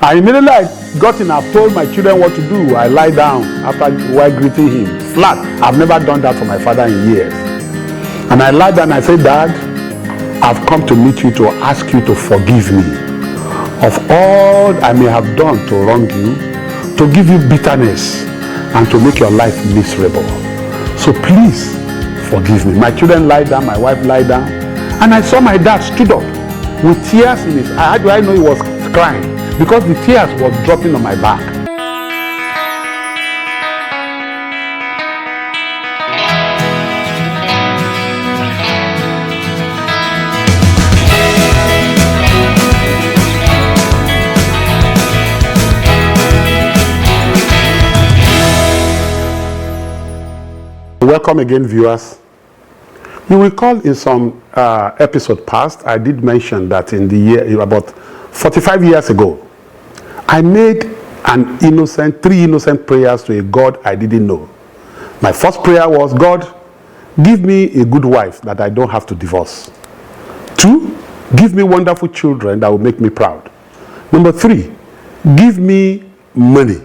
And immediately I got in, I've told my children what to do. I lie down after while greeting him. Flat. I've never done that for my father in years. And I lie down and I say, Dad, I've come to meet you to ask you to forgive me of all I may have done to wrong you, to give you bitterness, and to make your life miserable. So please forgive me. My children lie down, my wife lie down, and I saw my dad stood up with tears in his eyes. How do I know he was crying? Because the tears was dropping on my back. Welcome again, viewers. You recall in some episode past, I did mention that in the year, about 45 years ago, I made three innocent prayers to a God I didn't know. My first prayer was, God, give me a good wife that I don't have to divorce. 2, give me wonderful children that will make me proud. Number 3, give me money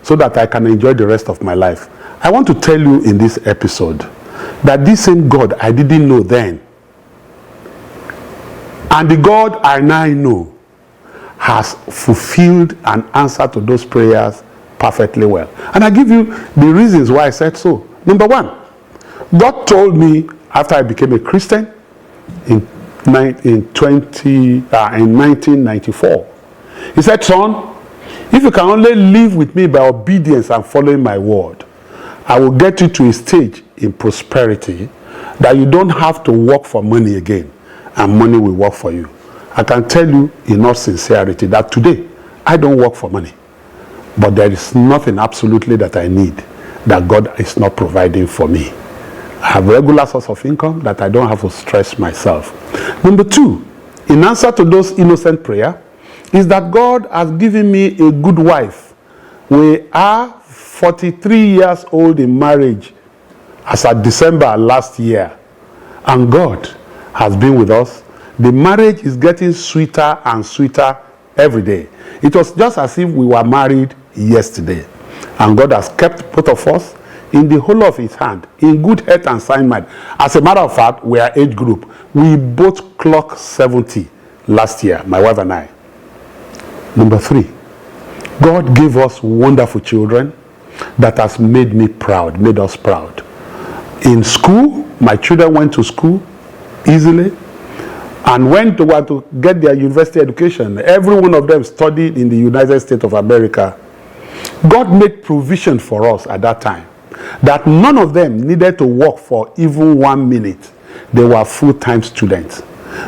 so that I can enjoy the rest of my life. I want to tell you in this episode that this same God I didn't know then, and the God I now know, has fulfilled an answer to those prayers perfectly well. And I give you the reasons why I said so. Number 1, God told me after I became a Christian in 1994, he said, son, if you can only live with me by obedience and following my word, I will get you to a stage in prosperity that you don't have to work for money again, and money will work for you. I can tell you in all sincerity that today, I don't work for money. But there is nothing absolutely that I need that God is not providing for me. I have regular source of income that I don't have to stress myself. Number 2, in answer to those innocent prayer, is that God has given me a good wife. We are 43 years old in marriage as at December last year, and God has been with us. The marriage is getting sweeter and sweeter every day. It was just as if we were married yesterday, and God has kept both of us in the whole of his hand, in good health and sound mind. As a matter of fact, we are age group. We both clocked 70 last year, my wife and I. Number 3, God gave us wonderful children that has made me proud, made us proud. In school, my children went to school easily, and when they were to get their university education, every one of them studied in the United States of America. God made provision for us at that time that none of them needed to work for even 1 minute. They were full-time students.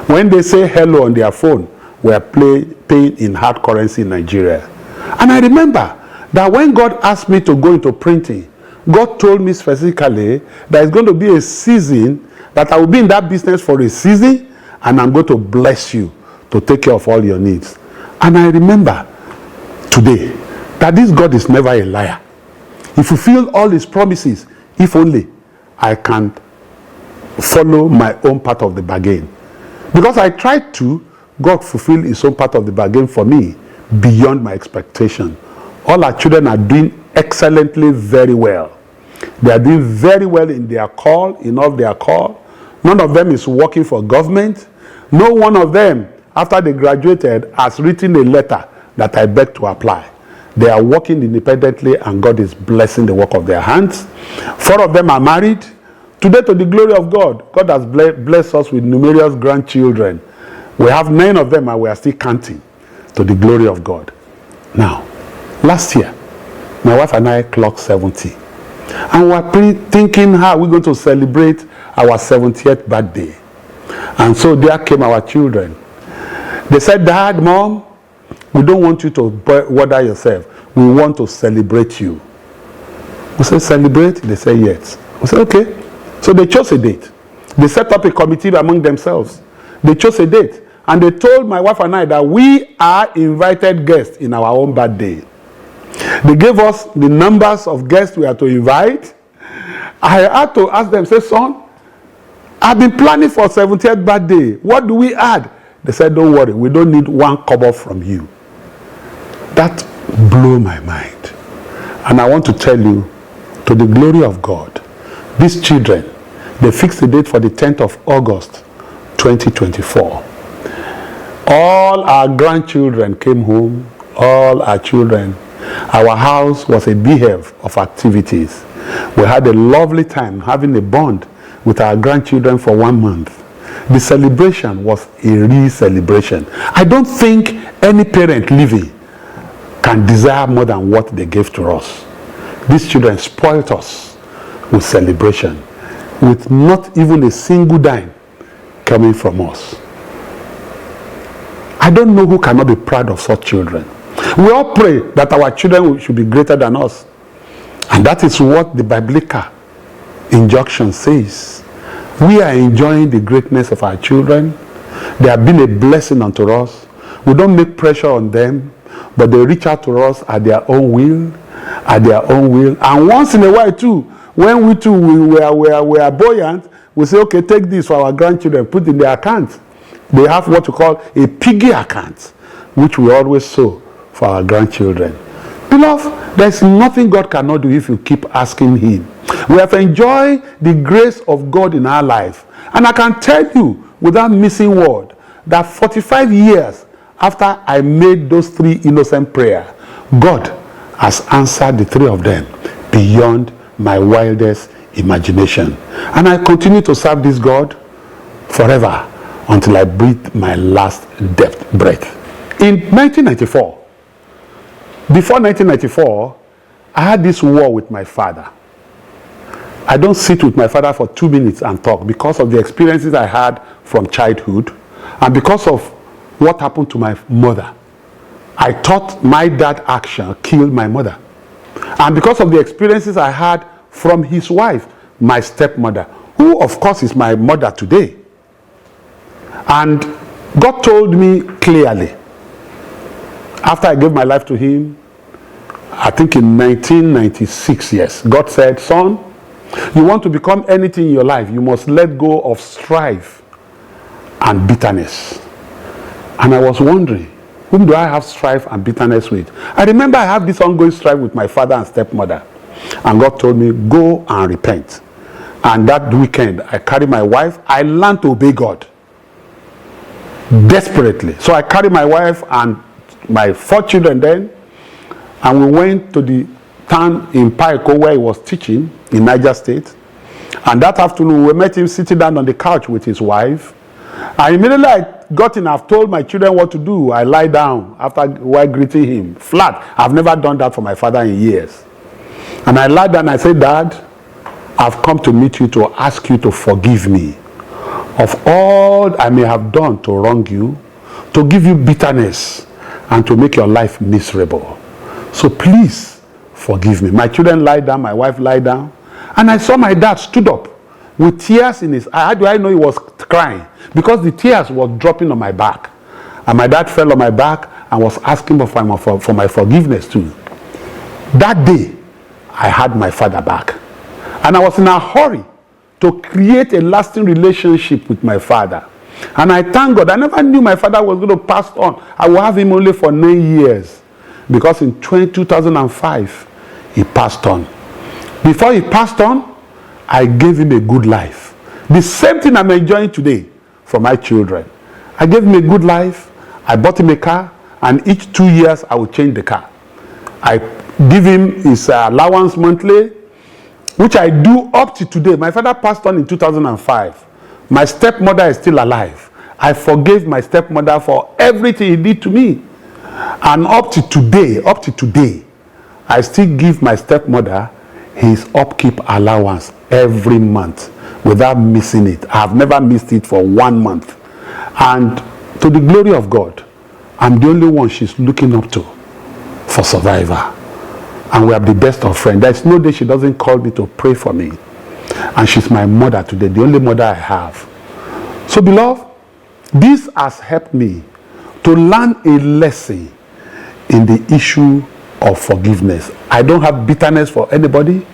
When they say hello on their phone, we are paying in hard currency in Nigeria. And I remember that when God asked me to go into printing, God told me specifically that it's going to be a season, that I will be in that business for a season, and I'm going to bless you to take care of all your needs. And I remember today that this God is never a liar. He fulfilled all his promises, if only I can follow my own part of the bargain. Because I tried to, God fulfilled his own part of the bargain for me beyond my expectation. All our children are doing excellently very well. They are doing very well in their call, in all their call. None of them is working for government. No one of them, after they graduated, has written a letter that I beg to apply. They are working independently, and God is blessing the work of their hands. 4 of them are married. Today, to the glory of God, God has blessed us with numerous grandchildren. We have 9 of them, and we are still counting, to the glory of God. Now, last year, my wife and I clocked 70. And we are thinking how we're going to celebrate our 70th birthday. And so there came our children. They said, Dad, Mom, we don't want you to bother yourself. We want to celebrate you. We said, celebrate? They said, yes. We said, okay. So they chose a date. They set up a committee among themselves. They chose a date. And they told my wife and I that we are invited guests in our own birthday. They gave us the numbers of guests we are to invite. I had to ask them, say, son, I've been planning for 70th birthday. What do we add? They said, don't worry, we don't need 1 kobo from you. That blew my mind. And I want to tell you, to the glory of God, these children, they fixed the date for the 10th of August, 2024. All our grandchildren came home, all our children. Our house was a beehive of activities. We had a lovely time having a bond with our grandchildren for 1 month. The celebration was a real celebration. I don't think any parent living can desire more than what they gave to us. These children spoiled us with celebration, with not even a single dime coming from us. I don't know who cannot be proud of such children. We all pray that our children should be greater than us. And that is what the biblical injunction says. We are enjoying the greatness of our children. They have been a blessing unto us. We don't make pressure on them, but they reach out to us at their own will, And once in a while too, when we too we are buoyant, we say, okay, take this for our grandchildren, put in their account. They have what we call a piggy account, which we always sow for our grandchildren. Beloved, there's nothing God cannot do if you keep asking him. We have enjoyed the grace of God in our life. And I can tell you, without missing word, that 45 years after I made those 3 innocent prayers, God has answered the 3 of them beyond my wildest imagination. And I continue to serve this God forever until I breathe my last breath. In 1994, before 1994, I had this war with my father. I don't sit with my father for 2 minutes and talk because of the experiences I had from childhood and because of what happened to my mother. I thought my dad's action killed my mother. And because of the experiences I had from his wife, my stepmother, who of course is my mother today. And God told me clearly, after I gave my life to him, I think in 1996, yes, God said, son, you want to become anything in your life, you must let go of strife and bitterness. And I was wondering, whom do I have strife and bitterness with? I remember I have this ongoing strife with my father and stepmother. And God told me, go and repent. And that weekend, I carried my wife. I learned to obey God desperately. So I carried my wife and my 4 children then, and we went to the town in Paiko where he was teaching in Niger State. And that afternoon, we met him sitting down on the couch with his wife. And immediately I got in, I've told my children what to do. I lie down after while greeting him, flat. I've never done that for my father in years. And I lied down and I said, Dad, I've come to meet you to ask you to forgive me of all I may have done to wrong you, to give you bitterness, and to make your life miserable. So please forgive me. My children lie down, my wife lie down, and I saw my dad stood up with tears in his eyes. How do I know he was crying? Because the tears were dropping on my back. And my dad fell on my back and was asking for my forgiveness too. That day, I had my father back. And I was in a hurry to create a lasting relationship with my father. And I thank God. I never knew my father was going to pass on. I will have him only for 9 years. Because in 2005, he passed on. Before he passed on, I gave him a good life. The same thing I'm enjoying today for my children. I gave him a good life. I bought him a car. And each 2 years, I will change the car. I give him his allowance monthly, which I do up to today. My father passed on in 2005. My stepmother is still alive. I forgave my stepmother for everything he did to me. And up to today, I still give my stepmother his upkeep allowance every month without missing it. I have never missed it for 1 month. And to the glory of God, I'm the only one she's looking up to for survival. And we are the best of friends. There's no day she doesn't call me to pray for me. And she's my mother today, the only mother I have. So beloved, this has helped me to learn a lesson in the issue of forgiveness. I don't have bitterness for anybody.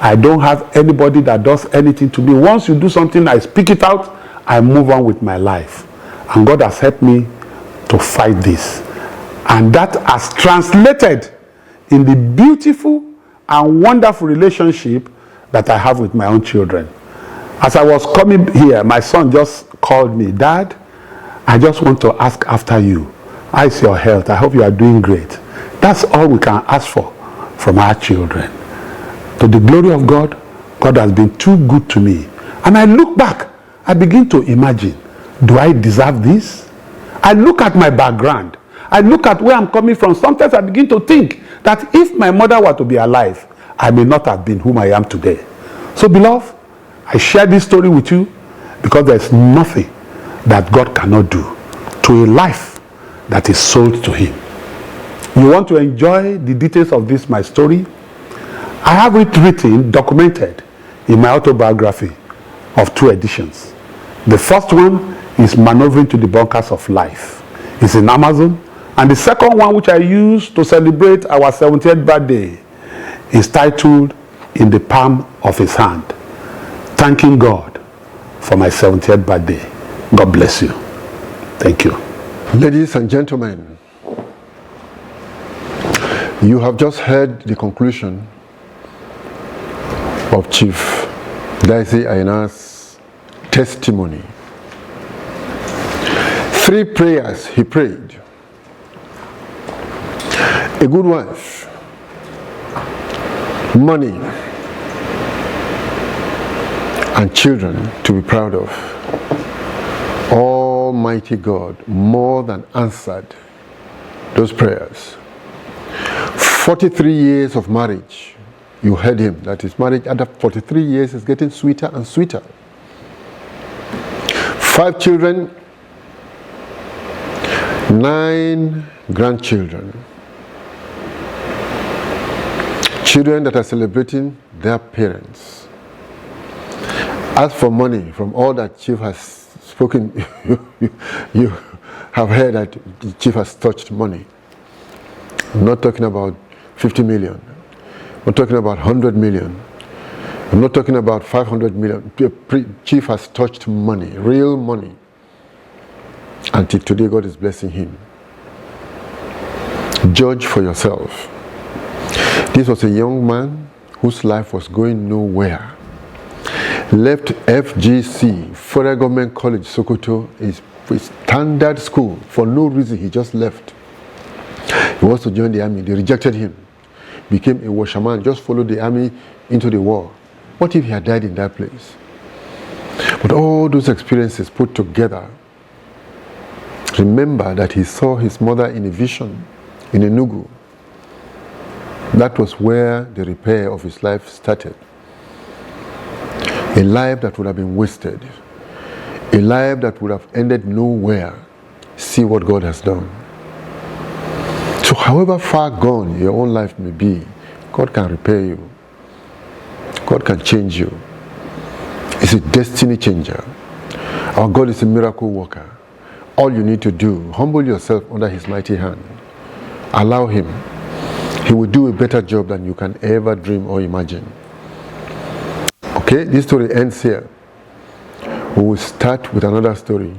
I don't have anybody that does anything to me. Once you do something, I speak it out, I move on with my life. And God has helped me to fight this. And that has translated in the beautiful and wonderful relationship that I have with my own children. As I was coming here, my son just called me, Dad, I just want to ask after you. How is your health? I hope you are doing great. That's all we can ask for from our children. To the glory of God, God has been too good to me. And I look back, I begin to imagine, do I deserve this? I look at my background. I look at where I'm coming from. Sometimes I begin to think that if my mother were to be alive, I may not have been whom I am today. So beloved, I share this story with you because there's nothing that God cannot do to a life that is sold to him. You want to enjoy the details of this, my story? I have it written, documented in my autobiography of 2 editions. The first one is Maneuvering to the Bunkers of Life. It's in Amazon. And the second one, which I used to celebrate our 70th birthday, is titled In the Palm of His Hand. Thanking God for my 70th birthday. God bless you. Thank you. Ladies and gentlemen, you have just heard the conclusion of Chief Daisy Aina's testimony. 3 prayers he prayed. A good wife, money, and children to be proud of. Almighty God more than answered those prayers. 43 years of marriage. You heard him, that his marriage after 43 years is getting sweeter and sweeter. 5 children, 9 grandchildren. Children that are celebrating their parents. As for money, from all that Chief has spoken, you have heard that the Chief has touched money. I'm not talking about 50 million. I'm talking about 100 million. I'm not talking about 500 million. Chief has touched money, real money. Until today, God is blessing him. Judge for yourself. This was a young man whose life was going nowhere. Left FGC, Federal Government College, Sokoto, his standard school. For no reason, he just left. He wants to join the army. They rejected him. Became a washerman, just followed the army into the war. What if he had died in that place? But all those experiences put together, remember that he saw his mother in a vision in Enugu. That was where the repair of his life started. A life that would have been wasted. A life that would have ended nowhere. See what God has done. So however far gone your own life may be, God can repair you. God can change you. He's a destiny changer. Our God is a miracle worker. All you need to do, humble yourself under his mighty hand. Allow him. He will do a better job than you can ever dream or imagine. Okay, this story ends here. We will start with another story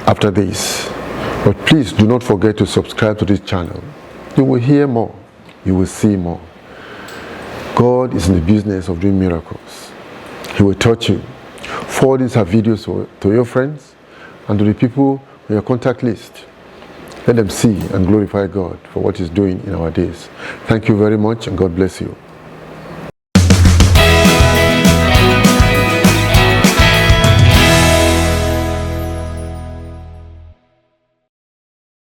after this. But please do not forget to subscribe to this channel. You will hear more. You will see more. God is in the business of doing miracles. He will touch you. Forward these videos to your friends and to the people on your contact list. Let them see and glorify God for what he's doing in our days. Thank you very much and God bless you.